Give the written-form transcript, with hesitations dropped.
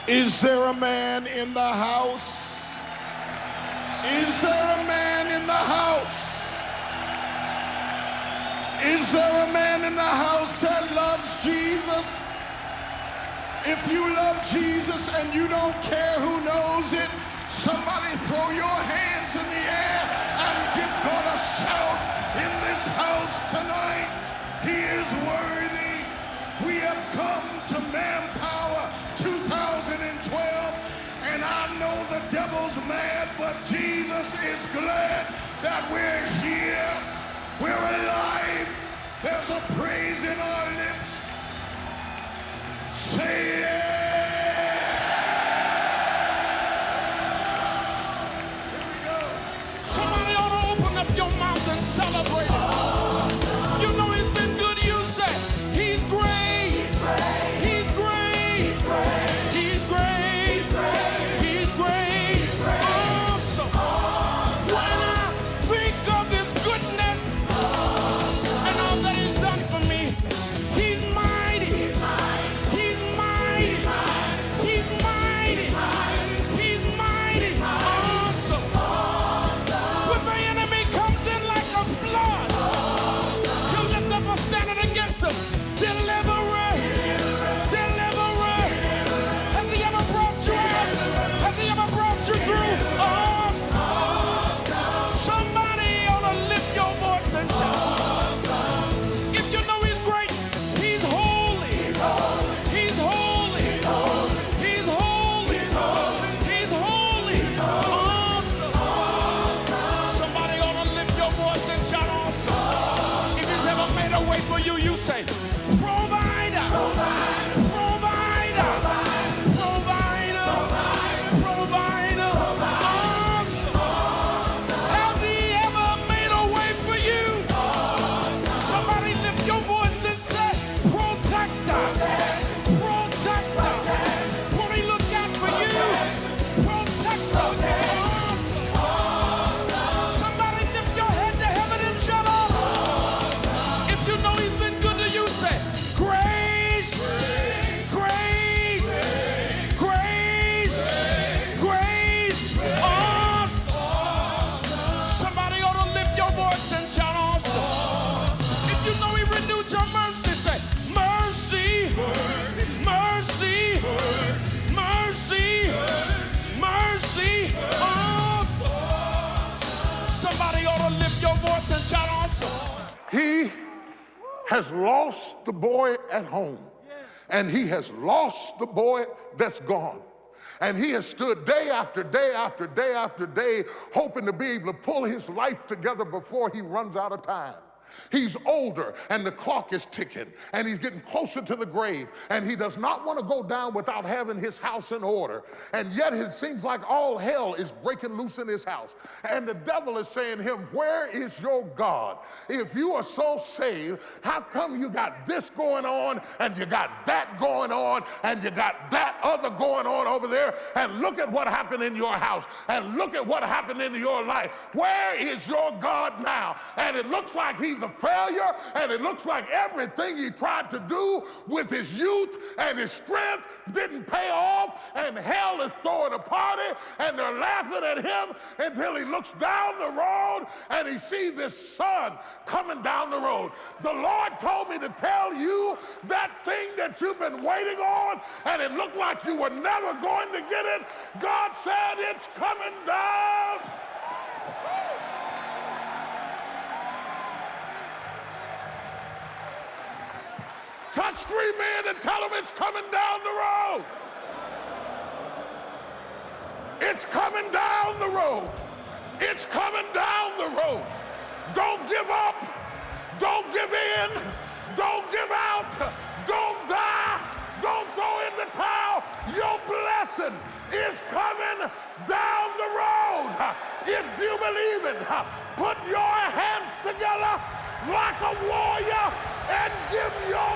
Is there a man in the house? Is there a man in the house? Is there a man in the house that loves Jesus? If you love Jesus and you don't care who knows it, somebody throw your hands in the air and give God a shout in this house tonight. He is worthy. We have come to ManPower 2012, and I know the devil's mad, but Jesus is glad that we're here. We're alive. There's a praise in our lips. Say yeah. Here we go. Somebody ought to open up your mouth and celebrate it. You know he's been good. You say he's great. He's great. He's great. He's great. He's great. He's great. He's great. He's great. Awesome. When I think of his goodness and all that he's done for me, he's mighty. He's mighty. He's mighty. He's mighty. He's mighty. Awesome. When the enemy comes in like a flood, he'll lift up a standard against him. Deliverer. Deliverer. Has he ever brought you out? Has he ever brought you through? Somebody ought to lift your voice and shout. If you know he's great, he's holy. He's holy. He's holy. He's holy. Awesome. Somebody ought to lift your voice and shout awesome. If he's ever made a way for you, you say, provider. Provider. Provider. Provider. Awesome. Has he ever made a way for you? Somebody lift your voice and say, protector. Protector. Won't he look out for you? Protector. Awesome. Somebody lift your head to heaven and shout out. If you know he's been good to you, say, grace. Grace. Grace. Grace. Awesome. Somebody ought to lift your voice and shout awesome. If you know he renewed your mercy, say, mercy. Mercy. Mercy. Mercy. Awesome. Somebody ought to lift your voice and shout awesome. He has lost the boy at home, and he has lost the boy that's gone. And he has stood day after day after day after day, hoping to be able to pull his life together before he runs out of time. He's older, and the clock is ticking, and he's getting closer to the grave, and he does not want to go down without having his house in order. And yet it seems like all hell is breaking loose in his house. And the devil is saying to him, where is your God? If you are so saved, how come you got this going on, and you got that going on, and you got that other going on over there? And look at what happened in your house, and look at what happened in your life. Where is your God now? And it looks like he's a failure, and it looks like everything he tried to do with his youth and his strength didn't pay off, and hell is throwing a party, and they're laughing at him until he looks down the road and he sees this son coming down the road. The Lord told me to tell you that thing that you've been waiting on, and it looked like you were never going to get it. God said it's coming down. Touch 3 men and tell them it's coming down the road. It's coming down the road. It's coming down the road. Don't give up. Don't give in. Don't give out. Don't die. Don't throw in the towel. Your blessing is coming down the road. If you believe it, put your hands together like a warrior and give your